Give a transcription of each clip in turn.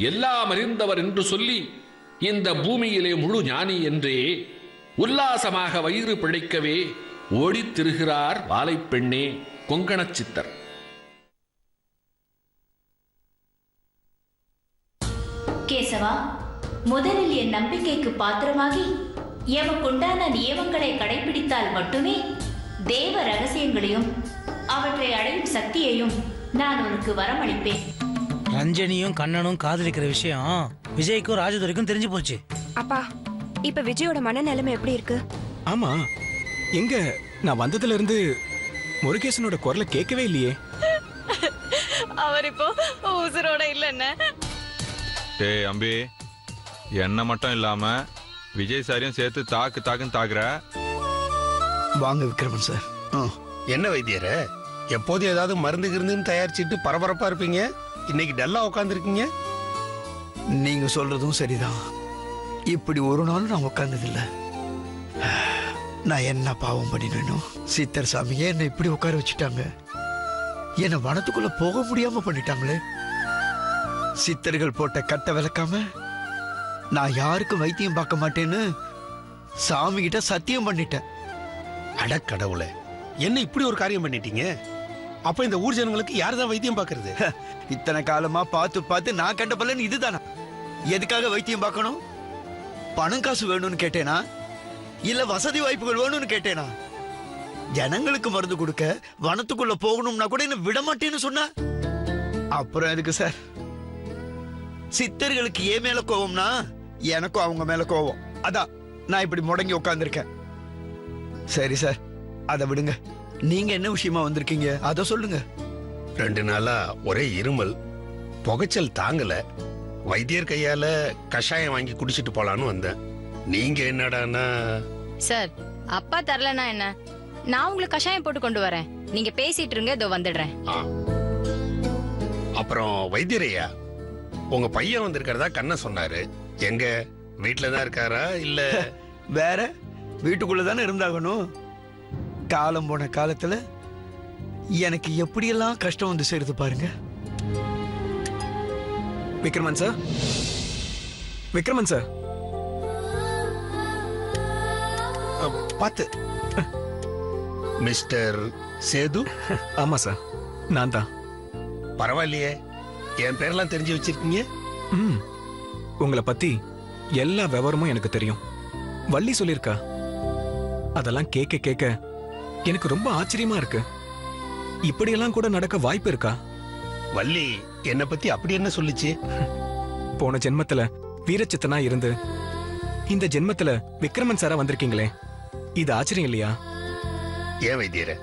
எல்லாம் அறிந்தவர் என்று சொல்லி இந்த பூமியிலே முழு ஞானி என்றே உல்லாசமாக வயிறு பிழைக்கவே ஓடித் திரிகிறார் வாலைப்பெண்ணே கொங்கணச் சித்தர். கேசவா, முதலில் என் நம்பிக்கைக்கு பாத்திரமாகி எமக்குண்டான நியமங்களை கடைபிடித்தால் மட்டுமே தேவ ரகசியங்களையும் அவற்றை அடையும் சக்தியையும் நான் உனக்கு வரமளிப்பேன். ரஞ்சனியும் கண்ணனும் காதலிக்கிற விஷயம் விஜய்க்கும் ராஜதுரைக்கும் தெரிஞ்சு போச்சு. அப்பா, இப்ப விஜயோட மனநிலைமை எப்படி இருக்கு? ஆமா, எங்க நான் வந்ததுல இருந்து முருகேசனோட குரலை கேட்கவே இல்லையே. அவர் இப்போ உசுரோட இல்லன்னு. டேய் அம்பி, என்ன மட்டும் இல்லாம விஜய் சாரியும் சேர்த்து தாக்குன்னு தாக்குற. வாங்க விக்ரமன் சார். என்ன வைத்தியர, எப்போது ஏதாவது மருந்து கிருந்துன்னு தயாரிச்சுட்டு பரபரப்பா இருப்பீங்க, இன்னைக்கு டல்லா உட்காந்துருக்கீங்க. நீங்க சொல்றதும் சரிதான். இப்படி ஒரு நாள் நான் உட்கார்ந்ததில்ல. நான் என்ன பாவம் பண்ணினேனும் சித்தர் சாமியே என்னை இப்படி உட்கார வச்சுட்டாங்க. என்னை வனத்துக்குள்ள போக முடியாம பண்ணிட்டாங்களே. சித்தர்கள் போட்ட கட்டை விளக்காம நான் யாருக்கும் வைத்தியம் பார்க்க மாட்டேன்னு சாமி கிட்ட சத்தியம் பண்ணிட்டேன். அட கடவுளே, என்ன இப்படி ஒரு காரியம் பண்ணிட்டீங்க? அப்ப இந்த ஊர் ஜனங்களுக்கு யாருதான் வைத்தியம் பார்க்கறது? இத்தனை காலமா பார்த்து நான் கண்ட பலன் இதுதானா? எதுக்காக வைத்தியம் பார்க்கணும்? பணம் காசு வேணும்னு கேட்டேனா, இல்ல வசதி வாய்ப்புகள் வேணும்னு கேட்டேனா? ஜனங்களுக்கு மருந்து கொடுக்க வனத்துக்குள்ள போகணும்னா கூட என்ன விட மாட்டேன்னு சொன்ன. அப்புறம் எதுக்கு சார்? சித்தர்களுக்கு ஏன் மேல கோவம்னா எனக்கும் அவங்க மேல கோவம். அதான் நான் இப்படி முடங்கி உட்கார்ந்துருக்கேன். சரி சார், அதை விடுங்க. நீங்க என்ன விஷயமா வந்திருக்கீங்க அத சொல்லுங்க. 2 நாளா ஒரே இருமல், புகைச்சல் தாங்கல. வைத்தியர் கையால கஷாயம் வாங்கி குடிச்சிட்டு போலான்னு வந்தேன். நீங்க என்னடானா? சார், அப்பா தரலனா என்ன, நான் உங்களுக்கு கஷாயம் போட்டு கொண்டு வரேன். நீங்க பேசிட்டு இருங்க, இதோ வந்துடுறேன். அப்புறம் வைத்தியரையா, உங்க பையன் வந்திருக்கிறதா கண்ண சொன்னாரு. எங்க வீட்டுலதான் இருக்காரா இல்ல வேற வீட்டுக்குள்ளதானே இருந்தாகணும்? காலம் போன காலத்துல எனக்கு எப்படியெல்லாம் கஷ்டம் வந்து சேருது பாருங்க. விக்ரமன் சார், விக்ரமன் சார், பாத்து. மிஸ்டர் சேது? ஆமா சார், நான் தான். பரவாயில்லையே, என் பேரெல்லாம் தெரிஞ்சு வச்சிருக்கீங்க. உங்களை பத்தி எல்லா விவரமும் எனக்கு தெரியும். வள்ளி சொல்லிருக்கா. அதெல்லாம் கேட்க கேட்க எனக்கு ரொம்ப ஆச்சரியமா இருக்கு. இப்படியெல்லாம் கூட நடக்க வாய்ப்பு இருக்கா? வள்ளி என்ன பத்தி அப்படி என்ன சொல்லுச்சு? போன ஜென்மத்துல வீரச்சித்தனா இருந்து இந்த ஜென்மத்துல விக்ரமன் சாரா வந்திருக்கீங்களே, இது ஆச்சரியம் இல்லையா? ஏன் வைத்தியர,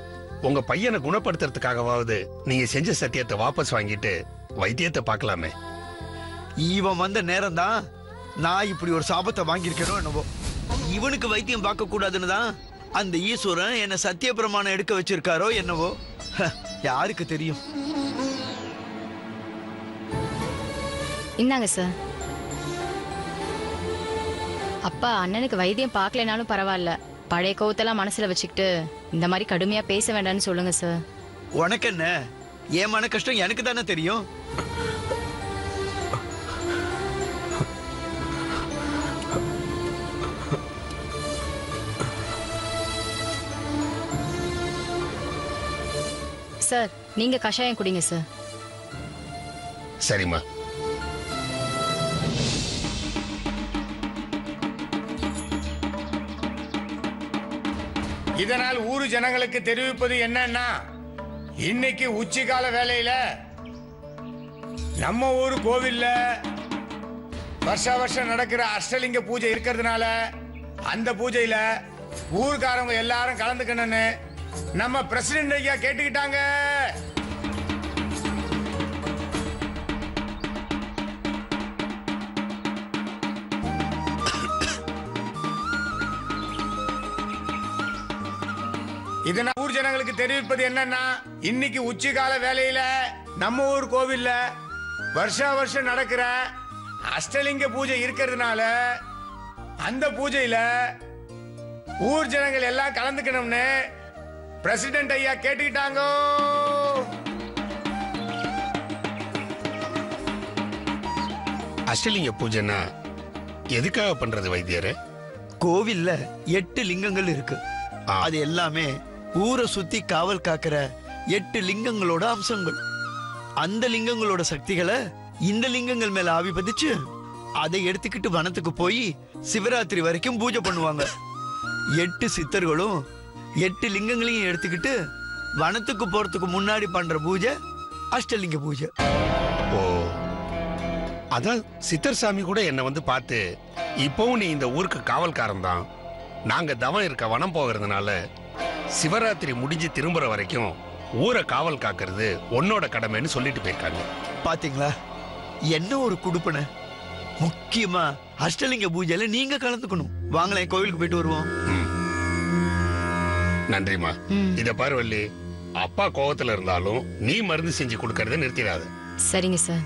உங்க பையனை குணப்படுத்துறதுக்காகவாவது நீங்க செஞ்ச சத்தியத்தை வாபஸ் வாங்கிட்டு வைத்தியத்தை பார்க்கலாமே. இவன் வந்த நேரம் தான் நான் இப்படி ஒரு சாபத்தை வாங்கியிருக்கேனோ என்னவோ. இவனுக்கு வைத்தியம் பார்க்க கூடாதுன்னு தான் அந்த ஈஸ்வரன் என்ன சத்திய பிரமாணம் எடுக்க வச்சிருக்காரோ என்னவோ. யாருக்கு தெரியும்? இந்தாங்க சார். அப்பா, அண்ணனுக்கு வைத்தியம் பார்க்கலனாலும் பரவாயில்ல, பழைய கோவத்தெல்லாம் மனசுல வச்சுக்கிட்டு இந்த மாதிரி கடுமையா பேச வேண்டாம்னு சொல்லுங்க சார். உனக்கு என்ன? என் மன கஷ்டம் எனக்கு தானே தெரியும். சார், நீங்க கஷாயம் குடிங்க சார். சரிம்மா. இதனால் ஊரு ஜனங்களுக்கு தெரிவிப்பது என்னன்னா, இன்னைக்கு உச்சிகால வேலையில நம்ம ஊரு கோவில்ல வருஷம் நடக்கிற அஷ்டலிங்க பூஜை இருக்கிறதுனால அந்த பூஜையில ஊர்காரங்க எல்லாரும் கலந்துக்கணும்னு நம்ம பிரசிடென்ட் ஐயா கேட்டுக்கிட்டாங்க. இதனால் ஊர் ஜனங்களுக்கு தெரிவிப்பது என்னன்னா, இன்னைக்கு உச்சிகால வேலையில நம்ம ஊர் கோவில்ல வருஷம் நடக்கிற அஷ்டலிங்க பூஜை இருக்கிறதுனால அந்த பூஜையில ஊர் ஜனங்கள் எல்லாம் கலந்துக்கணும்னு பிரசிடென்ட் ஐயா கேட்டுக்கிட்டாங்க. அஷ்டலிங்க பூஜைன்னா எதுக்காக பண்றது வைத்தியரே? கோவில்ல 8 லிங்கங்கள் இருக்கு. அது எல்லாமே ஊரை சுத்தி காவல் காக்கிற 8 லிங்கங்களோட அம்சங்கள். அந்த லிங்கங்களோட சக்திகளை இந்த லிங்கங்கள் மேல ஆவி பதிச்சு அதை எடுத்துக்கிட்டு வனத்துக்கு போய் சிவராத்திரி வரைக்கும் பூஜை பண்ணுவாங்க. 8 சித்தர்களும் 8 லிங்கங்களையும் எடுத்துக்கிட்டு வனத்துக்கு போறதுக்கு முன்னாடி பண்ற பூஜை அஷ்டலிங்க பூஜை. ஓ, அதான் சித்தர் சாமி கூட என்ன வந்து பார்த்து, இப்பவும் நீ இந்த ஊருக்கு காவல்காரன் தான், நாங்க தவம் இருக்க வனம் போகிறதுனால சிவராத்திரி முடிஞ்சு திரும்புற வரைக்கும் ஊரை காவல் காக்கிறது உன்னோட கடமைன்னு சொல்லிட்டு போயிருக்காங்க. பாத்தீங்களா என்ன ஒரு குடுப்பனை. முக்கியமா அஷ்டலிங்க பூஜையில நீங்க கலந்துக்கணும். வாங்களேன், கோவிலுக்கு போயிட்டு வருவோம். நன்றிமா. இத பாரு வள்ளி, அப்பா கோவத்துல இருந்தாலும் நீ மருந்து செஞ்சு கொடுக்கறத நிறுத்திடாத. சரிங்க சார்.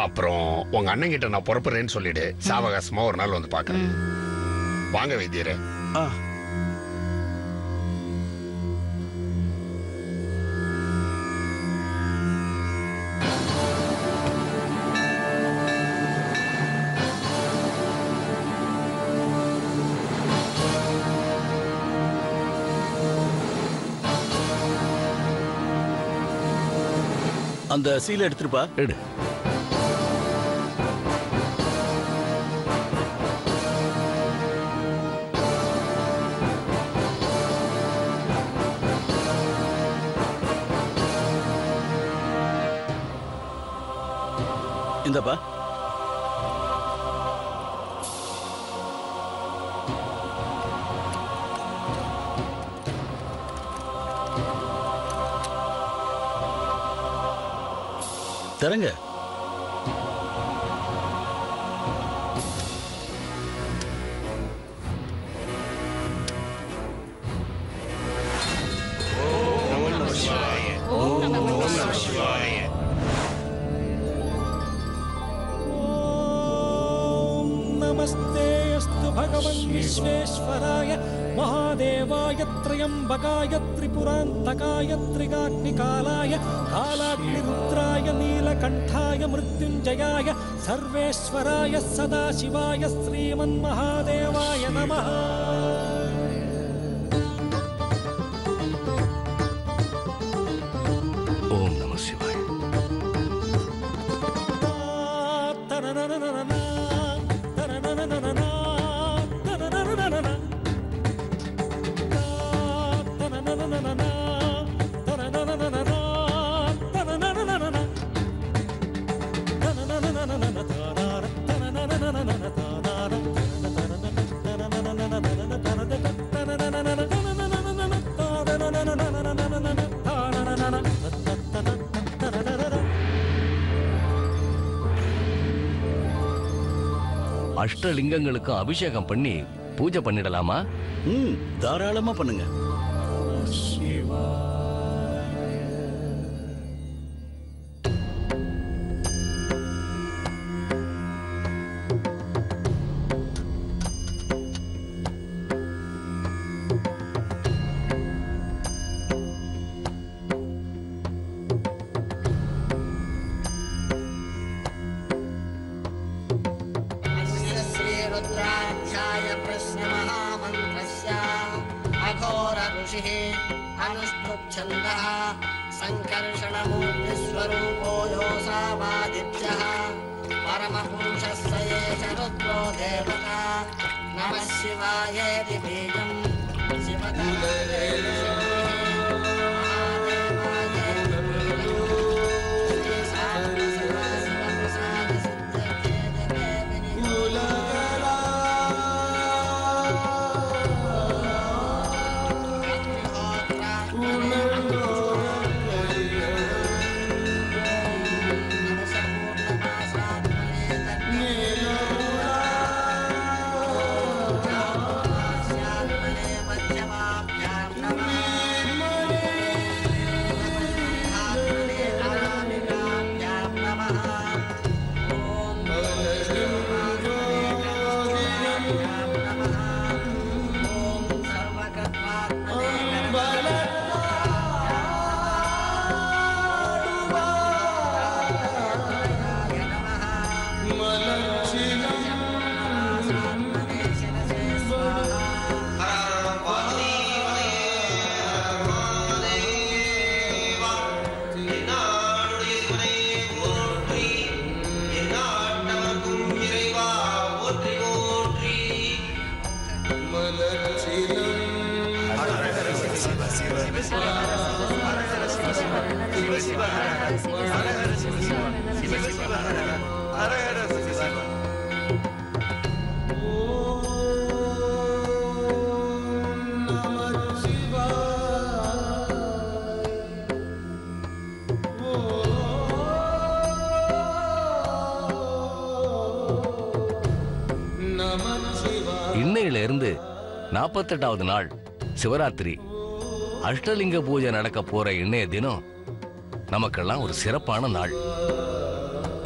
அப்புறம் உங்க அண்ணன் கிட்ட நான் புறப்படுறேன்னு சொல்லிடு. சாவகாசமா ஒரு நாள் வந்து பாக்குறேன். வாங்க வைத்தியரே. அந்த சீலை எடுத்துருப்பா. எடு. இந்தப்பா. தரங்க. नमस्तेऽस्तु भगवन् विश्वेश्वराय महादेवाय त्र्यम्बकाय त्रिपुरान्तकाय त्रिगाग्निकालाय कालाग्निरुद्राय नीलकण्ठाय मृत्युञ्जयाय सर्वेश्वराय सदाशिवाय श्रीमन्महादेवाय नमः। ओम नमः शिवाय। அஷ்டலிங்கங்களுக்கும் அபிஷேகம் பண்ணி பூஜை பண்ணிடலாமா? தாராளமா பண்ணுங்க. अनुष्ठुप्छन्दः सङ्कर्षणमूर्तिस्वरूपो योऽसावादित्यः परमपुरुषः स एष रुद्रो देवता नमः शिवायेति बीजम् Malakshmi இன்னையில இருந்து 48வது நாள் சிவராத்திரி அஷ்டலிங்க பூஜை நடக்க போற இன்னைய தினம் நமக்கெல்லாம் ஒரு சிறப்பான நாள்.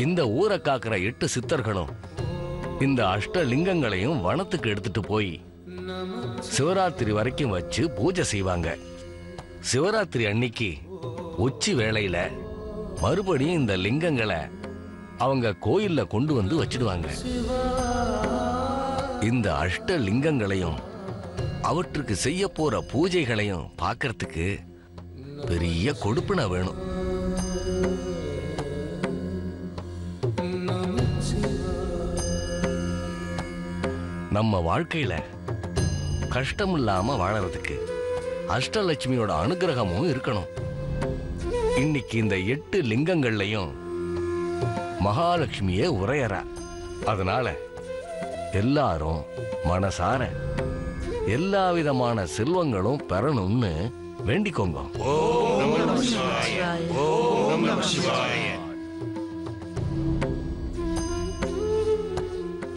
இந்த ஊரை காக்கிற 8 சித்தர்களும் இந்த அஷ்டலிங்கங்களையும் வனத்துக்கு எடுத்துட்டு போய் சிவராத்திரி வரைக்கும் வச்சு பூஜை செய்வாங்க. சிவராத்திரி அன்னைக்கு உச்சி வேளையில மறுபடியும் இந்த லிங்கங்களை அவங்க கோயில்ல கொண்டு வந்து வச்சிடுவாங்க. இந்த அஷ்டலிங்கங்களையும் அவற்றுக்கு செய்ய போற பூஜைகளையும் பார்க்கறதுக்கு பெரிய கொடுப்பினை வேணும். நம்ம வாழ்க்கையில கஷ்டம் இல்லாம வாழறதுக்கு அஷ்டலட்சுமியோட அனுகிரகமும் இருக்கணும். இன்னைக்கு இந்த 8 லிங்கங்கள்லயும் மகாலட்சுமியே உரையறா. அதனால எல்லாரும் மனசார எல்லா விதமான செல்வங்களும் பெறணும்னு வேண்டிக்கோங்க.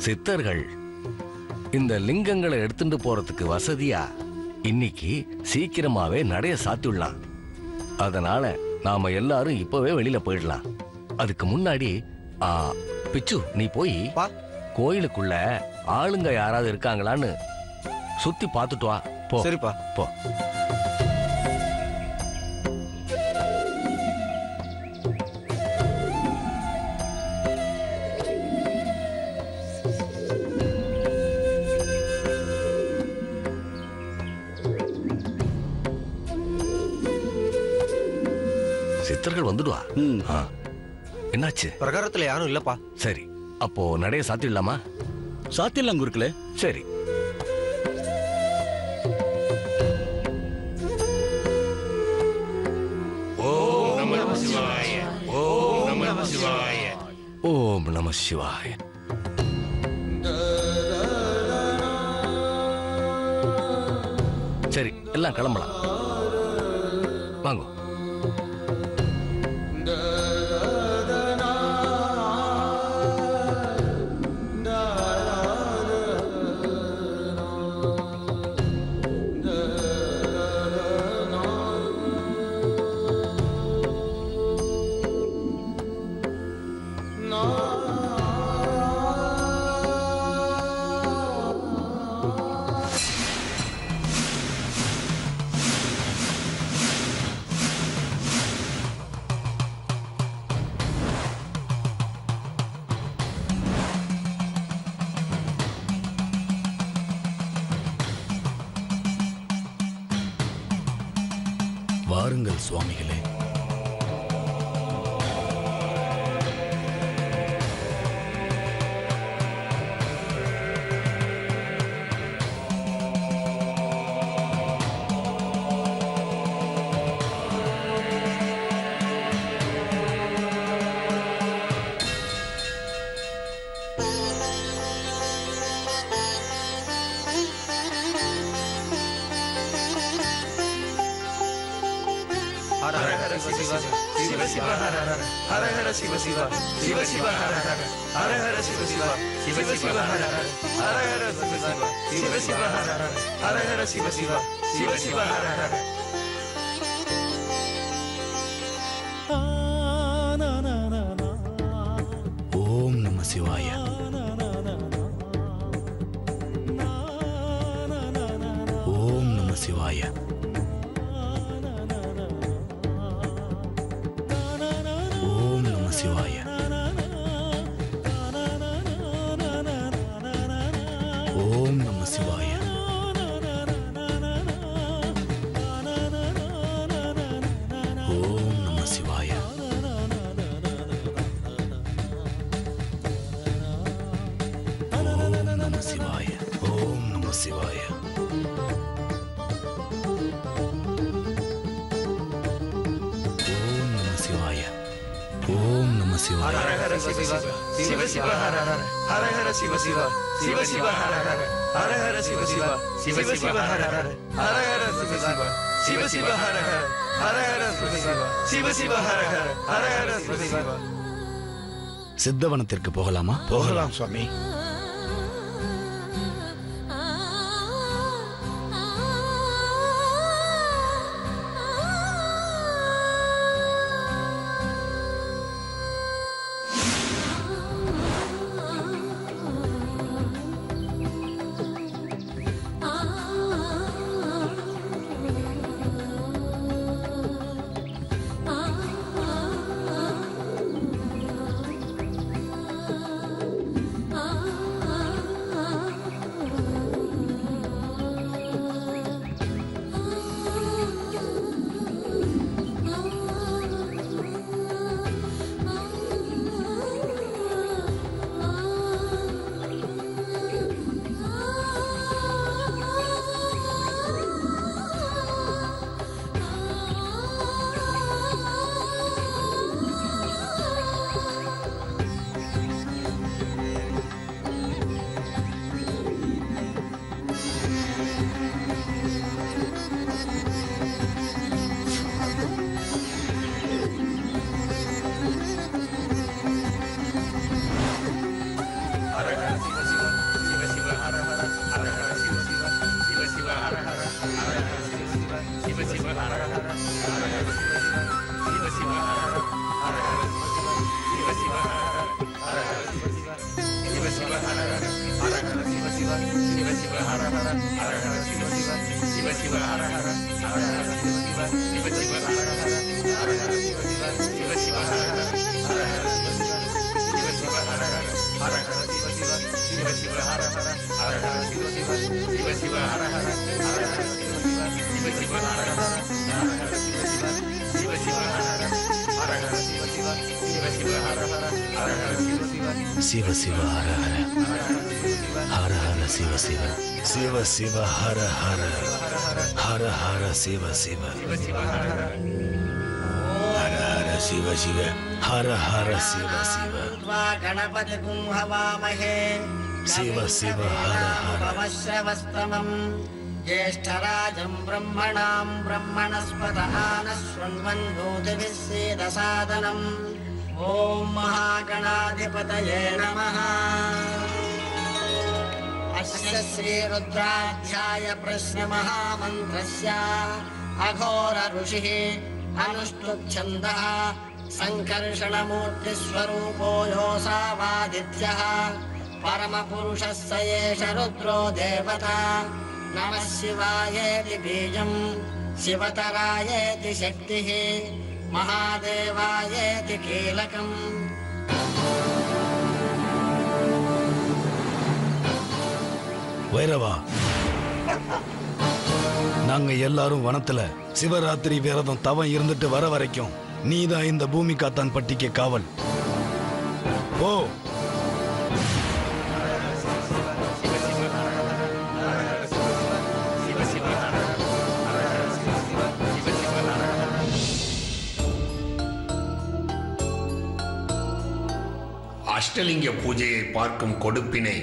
சித்தர்கள் இந்த லிங்கங்களை எடுத்துட்டு போறதுக்கு வசதியா இன்னைக்கு சீக்கிரமாவே நடைய சாத்திடலாம். அதனால நாம எல்லாரும் இப்பவே வெளியில போயிடலாம். அதுக்கு முன்னாடி பிச்சு நீ போய் கோயிலுக்குள்ள ஆளுங்க யாராவது இருக்காங்களான்னு சுத்தி பார்த்துட்டு வா. போ. சரிப்பா. போ. சித்தர்கள் வந்துடுவா. என்னாச்சு? பிரகாரத்துல யாரும் இல்லப்பா. சரி, அப்போ நடைய சாத்திடலாமா? சாத்திடலாம் குருக்களே. சரி. ஓம் நம சிவாய. சரி, எல்லாம் கிளம்பலாம். வாங்க. வாருங்கள் சுவாமிகளே. ஓம் நம சிவாய. ஓம் நம சிவாய. ஓம் நம சிவாய. ஓம் நம சிவாய. ஓம் நம சிவாய. ஓம் நம சிவாய. ஓம் நம சிவாய. சிவாய. ஹர ஹர சிவ சிவ சிவ சிவ ஹர ஹர ஹர ஹர சிவ சிவ சிவ சிவ ஹர ஹர ஹர ஹர சிவ சிவ சிவ சிவ ஹர ஹர ஹர ஹர சிவ சிவ சிவ சிவ ஹர ஹர ஹர ஹர சிவ சிவ சிவ சிவ ஹர ஹர ஹர ஹர சிவ சிவ. சித்தவனத்திற்கு போகலாமா? போகலாம் சுவாமி. சிவ சிவ ஹர ஹர ஹர ஹர சிவ சிவ சிவ சிவ ஹர ஹர ஹர ஹர சிவ சிவ ஹர ஹர சிவ சிவ ஹர ஹர சிவ சிவ கணபதி கும்ஹவாமஹே சிவ சிவ ஹர ஹர பவஸ்ரவஸ்தமம் ஜேஷ்டராஜம் பிரம்மணாம் பிரம்மணஸ்பத ஆனஸ்வன்வன் பூதிவிஸ்ஸேதசாதனம். ஓம் மகாகணாதிபதயே நமः. அஸ்ய ஸ்ரீருத்ராध्याय பிரஸ்னமஹாமந்திரஸ்ய அகோர ருஷிः அனுஷ்டுப்சந்தः சங்கர்ஷணமூர்த்திஸ்வரூபோ யோசாவாதித்யः பரமபுருஷः स एष रुद्रो देवता. நமः சிவாயேதி பீஜம் சிவதராயேதி சக்திः மகாதேவாயேதி கீலகம். வைரவா, நாங்க எல்லாரும் வனத்துல சிவராத்திரி விரதம் தவம் இருந்துட்டு வர வரைக்கும் நீதான் இந்த பூமி காத்தான் பட்டிக்கு காவல். ஓ அஷ்டலிங்க பூஜையை பார்க்கும் கொடுப்பினை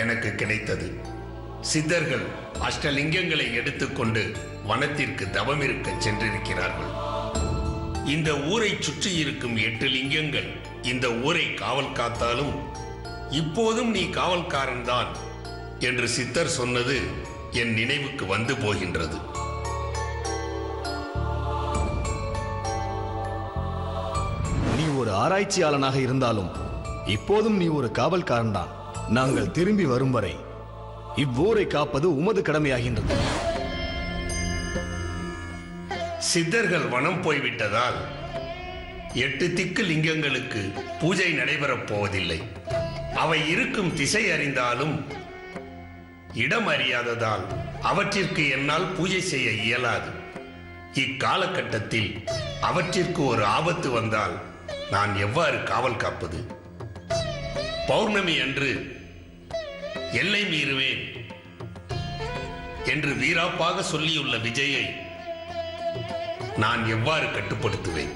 எனக்கு கிடைத்தது. சித்தர்கள் அஷ்டலிங்கங்களை எடுத்துக்கொண்டு வனத்திற்கு தவம் இருக்க சென்றிருக்கிறார்கள். இந்த ஊரை சுற்றி இருக்கும் 8 லிங்கங்கள் இந்த ஊரை காவல் காத்தாலும் இப்போதும் நீ காவல்காரன் தான் என்று சித்தர் சொன்னது என் நினைவுக்கு வந்து போகின்றது. நீ ஒரு ஆராய்ச்சியாளனாக இருந்தாலும் இப்போதும் நீ ஒரு காவல்காரன் தான். நாங்கள் திரும்பி வரும் வரை இவ்வூரை காப்பது உமது கடமையாகின்றது. சித்தர்கள் வனம் போய்விட்டதால் 8 திக்கு லிங்கங்களுக்கு பூஜை நடைபெறப் போவதில்லை. அவை இருக்கும் திசை அறிந்தாலும் இடம் அறியாததால் அவற்றிற்கு என்னால் பூஜை செய்ய இயலாது. இக்காலகட்டத்தில் அவற்றிற்கு ஒரு ஆபத்து வந்தால் நான் எவ்வாறு காவல் காப்பது? பௌர்ணமி அன்று எல்லை மீறுவேன் என்று வீராப்பாக சொல்லியுள்ள விஜயை நான் எவ்வாறு கட்டுப்படுத்துவேன்?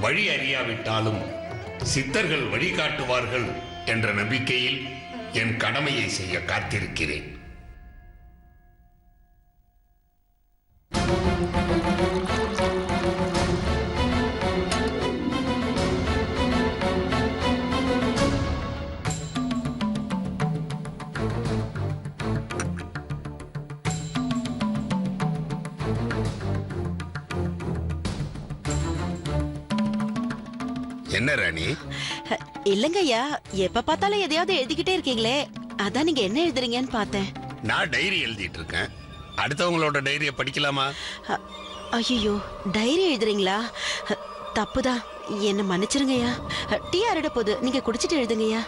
வழி அறியாவிட்டாலும் சித்தர்கள் வழிகாட்டுவார்கள் என்ற நம்பிக்கையில் என் கடமையை செய்ய காத்திருக்கிறேன். என்ன ராணி? இல்லங்கய்யா, எப்ப பார்த்தாலும் எதையாவது எழுதிக்கிட்டே இருக்கீங்களே, அதான் நீங்க என்ன எழுதுறீங்கன்னு பார்த்தேன். நான் டைரி எழுதிட்டு இருக்கேன். அடுத்தவங்களோட டைரியை படிக்கலாமா? ஐயோ, டைரி எழுதுறீங்களா? தப்புதான், என்ன மன்னிச்சிருங்கய்யா. டீ அருட போது, நீங்க குடிச்சிட்டு எழுதுங்கய்யா.